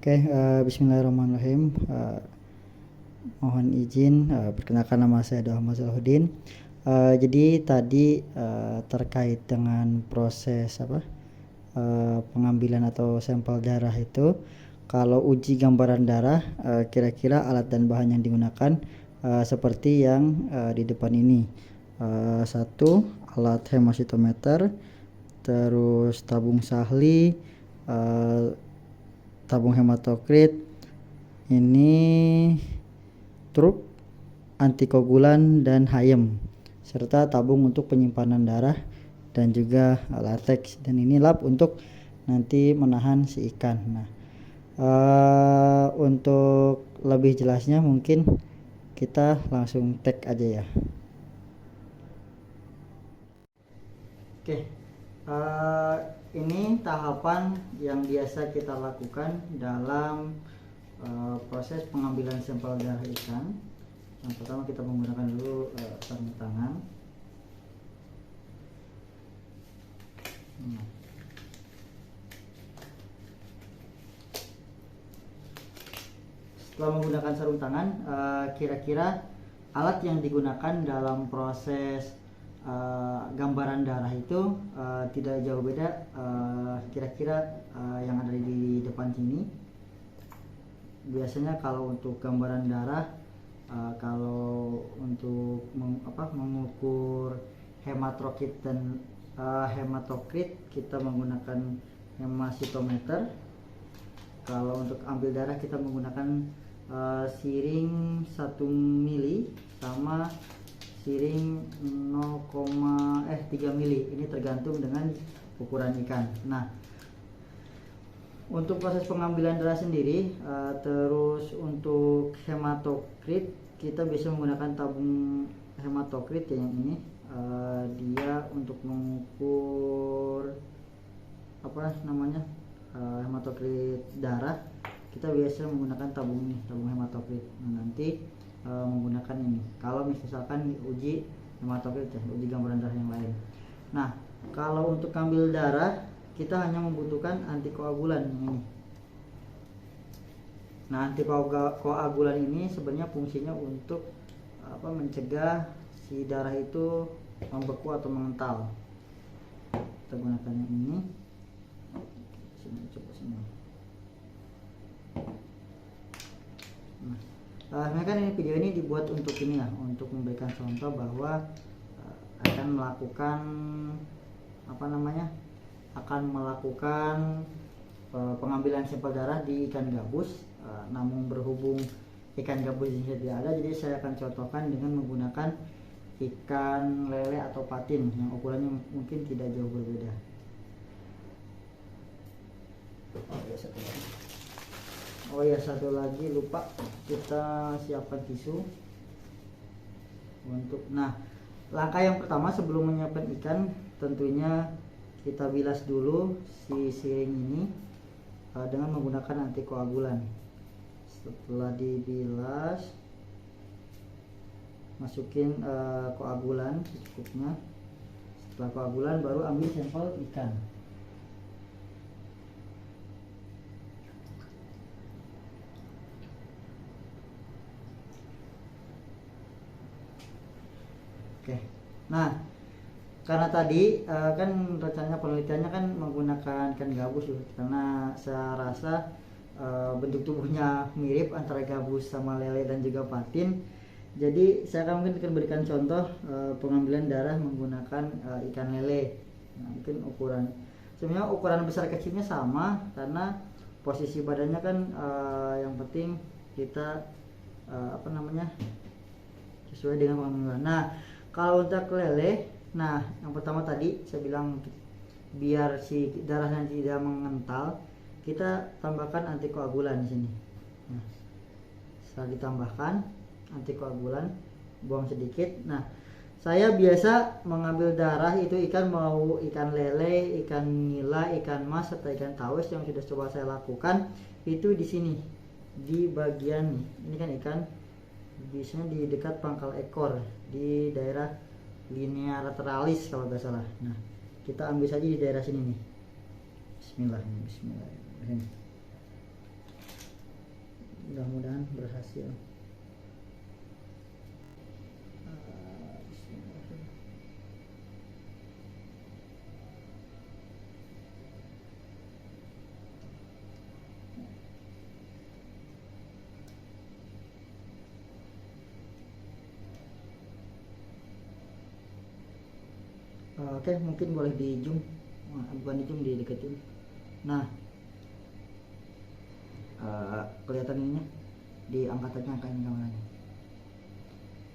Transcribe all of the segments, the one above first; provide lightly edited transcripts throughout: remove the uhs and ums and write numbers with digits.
Bismillahirrahmanirrahim. Mohon izin, perkenalkan nama saya Ahmad Salahuddin. Jadi tadi terkait dengan proses pengambilan atau sampel darah itu, kalau uji gambaran darah, kira-kira alat dan bahan yang digunakan seperti yang di depan ini. Satu, alat hemositometer, terus tabung sahli, tabung hematokrit, ini truk antikoagulan dan hayem, serta tabung untuk penyimpanan darah dan juga latex, dan ini lap untuk nanti menahan si ikan. Nah, untuk lebih jelasnya mungkin kita langsung tag aja ya. Ini tahapan yang biasa kita lakukan dalam proses pengambilan sampel darah ikan. Yang pertama kita menggunakan dulu sarung tangan. Setelah menggunakan sarung tangan, kira-kira alat yang digunakan dalam proses gambaran darah itu tidak jauh beda, kira-kira yang ada di depan sini. Biasanya kalau untuk gambaran darah, kalau untuk mengukur hematokrit dan hematokrit, kita menggunakan hemositometer. Kalau untuk ambil darah kita menggunakan siring 1 mili sama siring 3 mili. Ini tergantung dengan ukuran ikan. Nah, untuk proses pengambilan darah sendiri, terus untuk hematokrit, kita bisa menggunakan tabung hematokrit yang ini. Dia untuk mengukur hematokrit darah, kita biasa menggunakan tabung ini, tabung hematokrit. Nah, nanti menggunakan ini kalau misalkan uji hematokrit ya, uji gambaran darah yang lain. Nah, kalau untuk ambil darah kita hanya membutuhkan antikoagulan ini. Nah, antikoagulan ini sebenarnya fungsinya untuk mencegah si darah itu membeku atau mengental. Kita gunakan yang ini. Coba sini. Nah, kan ini video ini dibuat untuk ini ya, untuk memberikan contoh bahwa akan melakukan pengambilan sampel darah di ikan gabus. Namun berhubung ikan gabus ini tidak ada, jadi saya akan contohkan dengan menggunakan ikan lele atau patin yang ukurannya mungkin tidak jauh berbeda. Satu lagi lupa, kita siapkan tisu untuk. Nah, langkah yang pertama sebelum menyiapkan ikan, tentunya kita bilas dulu si siring ini dengan menggunakan antikoagulan. Setelah dibilas, masukin koagulan secukupnya. Setelah koagulan baru ambil sampel ikan. Nah, karena tadi kan rencananya penelitiannya kan menggunakan ikan gabus, karena saya rasa bentuk tubuhnya mirip antara gabus sama lele dan juga patin. Jadi saya akan berikan contoh pengambilan darah menggunakan ikan lele. Nah, mungkin sebenarnya ukuran besar kecilnya sama, karena posisi badannya kan yang penting kita sesuai dengan pengambilan. Nah, kalau untuk lele, nah yang pertama tadi saya bilang biar si darahnya tidak mengental, kita tambahkan antikoagulan di sini. Nah, setelah ditambahkan antikoagulan, buang sedikit. Nah, saya biasa mengambil darah itu ikan, mau ikan lele, ikan nila, ikan mas, atau ikan tawes yang sudah coba saya lakukan itu di sini, di bagian ini kan ikan biasanya di dekat pangkal ekor, di daerah linea lateralis kalau nggak salah. Nah, kita ambil saja di daerah sini nih. Bismillahirrahmanirrahim. mudah-mudahan berhasil. Oke, mungkin boleh di zoom, bukan di zoom, dideketin. Nah, kelihatan ininya, diangkat aja angkatin kameranya,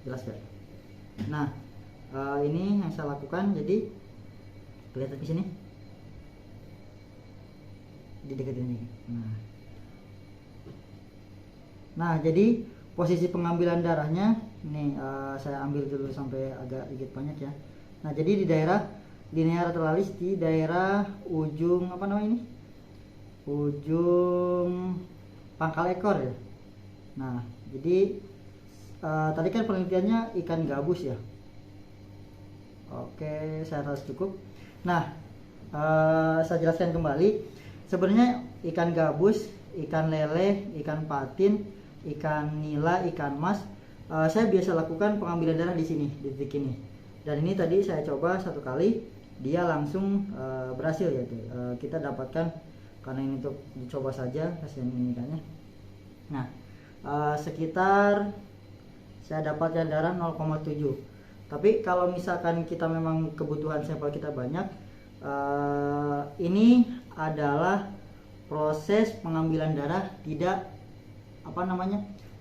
jelas ya. Nah, ini yang saya lakukan, jadi kelihatan di sini, dideketin ini. Nah, jadi posisi pengambilan darahnya nih, saya ambil dulu sampai agak dikit banyak ya. Nah, jadi di daerah linea lateralis, di daerah ujung apa namanya ini, ujung pangkal ekor ya. Nah, jadi tadi kan penelitiannya ikan gabus ya. Oke, saya rasa cukup. Nah, saya jelaskan kembali. Sebenarnya ikan gabus, ikan lele, ikan patin, ikan nila, ikan mas, saya biasa lakukan pengambilan darah di sini, di titik ini. Dan ini tadi saya coba satu kali, dia langsung berhasil ya. Kita dapatkan, karena ini untuk dicoba saja, kasihan ini ikannya. Nah, sekitar saya dapatkan darah 0,7. Tapi kalau misalkan kita memang kebutuhan sampel kita banyak, ini adalah proses pengambilan darah tidak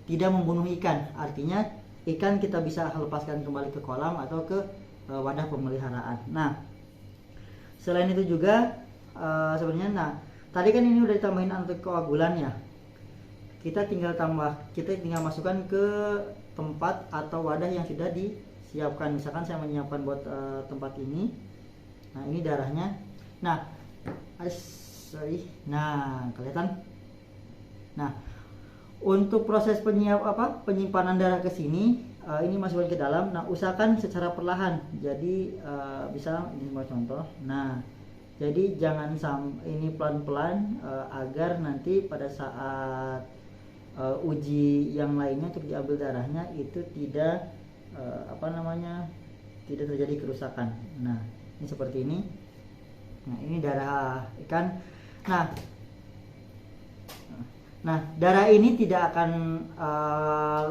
tidak membunuh ikan. Artinya ikan kita bisa lepaskan kembali ke kolam atau ke wadah pemeliharaan. Nah, selain itu juga sebenarnya, tadi kan ini udah ditambahin antikoagulan ya. Kita tinggal masukkan ke tempat atau wadah yang sudah disiapkan. Misalkan saya menyiapkan buat tempat ini. Nah, ini darahnya. Nah, kelihatan. Nah, untuk proses penyimpanan darah ke sini, ini masukkan ke dalam. Nah, usahakan secara perlahan. Jadi bisa ini semua contoh. Nah, jadi jangan ini pelan-pelan, agar nanti pada saat uji yang lainnya untuk diambil darahnya itu tidak tidak terjadi kerusakan. Nah, ini seperti ini. Nah, ini darah ikan. Nah, darah ini tidak akan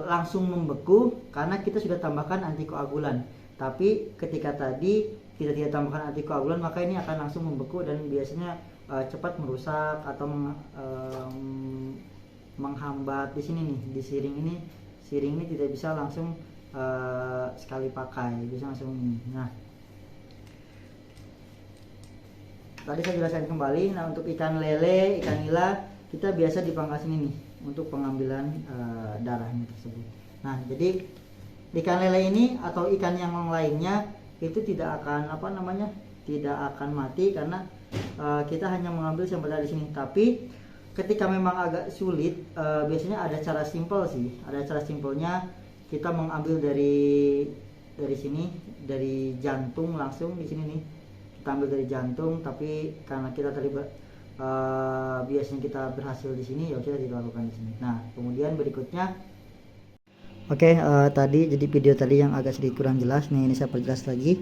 langsung membeku karena kita sudah tambahkan antikoagulan. Tapi ketika tadi kita tidak tambahkan antikoagulan, maka ini akan langsung membeku dan biasanya cepat merusak atau menghambat di sini nih, di siring ini tidak bisa langsung sekali pakai, bisa langsung ini. Nah, tadi saya jelaskan kembali. Nah, untuk ikan lele, ikan nila, kita biasa dipangkas ini nih untuk pengambilan darahnya tersebut. Nah, jadi ikan lele ini atau ikan yang lainnya itu tidak akan tidak akan mati karena kita hanya mengambil sampel dari sini. Tapi ketika memang agak sulit, biasanya ada cara simpel sih. Ada cara simpelnya, kita mengambil dari sini, dari jantung langsung di sini nih. Kita ambil dari jantung, tapi karena kita tadi biasanya kita berhasil di sini, ya sudah dilakukan di sini. Nah, kemudian berikutnya, tadi jadi video tadi yang agak sedikit kurang jelas. Nih, ini saya perjelas lagi.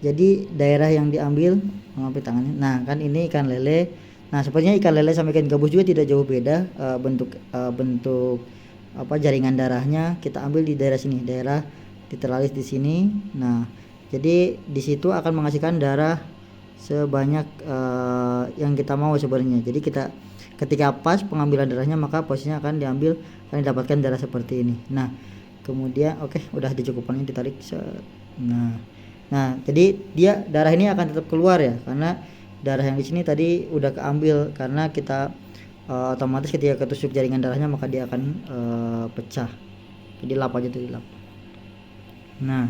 Jadi daerah yang diambil, mengambil tangannya. Nah, kan ini ikan lele. Nah, sepertinya ikan lele sama ikan gabus juga tidak jauh beda bentuk jaringan darahnya. Kita ambil di daerah sini, daerah literalis di sini. Nah, jadi di situ akan menghasilkan darah sebanyak yang kita mau sebenarnya. Jadi ketika pas pengambilan darahnya, maka posisinya akan didapatkan darah seperti ini. Nah, kemudian udah dicukupkan, ini ditarik. Nah, jadi darah ini akan tetap keluar ya, karena darah yang di sini tadi udah keambil, karena kita otomatis ketika ketusuk jaringan darahnya maka dia akan pecah. Jadi lap aja tuh, dilap. Nah,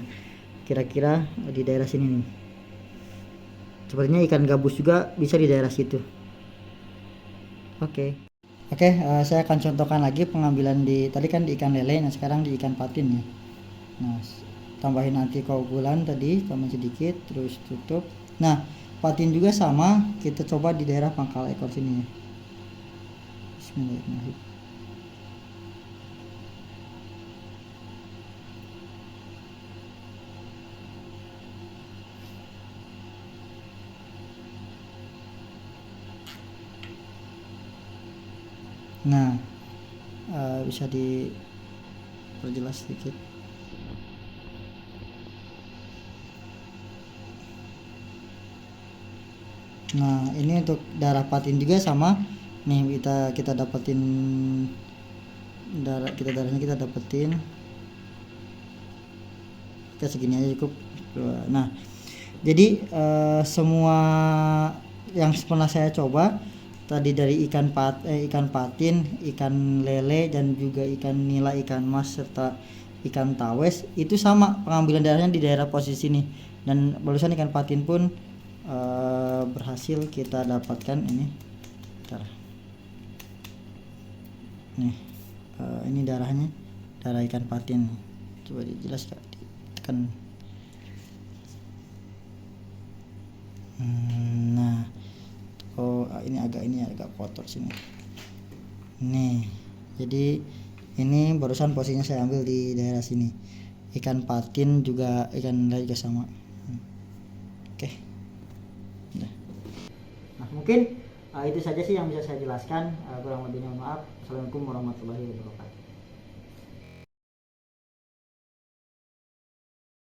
kira-kira di daerah sini nih. Sepertinya ikan gabus juga bisa di daerah situ. Saya akan contohkan lagi pengambilan tadi kan di ikan lele. Nah, sekarang di ikan patin ya. Nah, tambahin antikoagulan tadi, tambah sedikit, terus tutup. Nah, patin juga sama, kita coba di daerah pangkal ekor sini ya. Bismillahirrahmanirrahim. Nah, bisa diperjelas sedikit. Nah, ini untuk darah patin juga sama. Nih kita dapetin darahnya kita dapetin. Kita segini aja cukup. Nah, jadi semua yang pernah saya coba tadi dari ikan patin, ikan lele, dan juga ikan nila, ikan mas, serta ikan tawes itu sama pengambilan darahnya di daerah posisi ini. Dan barusan ikan patin pun berhasil kita dapatkan ini. Bentar. Nih, ini darahnya, darah ikan patin. Coba dijelas Kak, ditekan. Nah, ini agak kotor sini. Nih, jadi ini barusan posisinya saya ambil di daerah sini. Ikan patin juga, ikan lele juga sama. Oke. Nah, mungkin itu saja sih yang bisa saya jelaskan. Kurang lebihnya maaf. Assalamualaikum warahmatullahi wabarakatuh.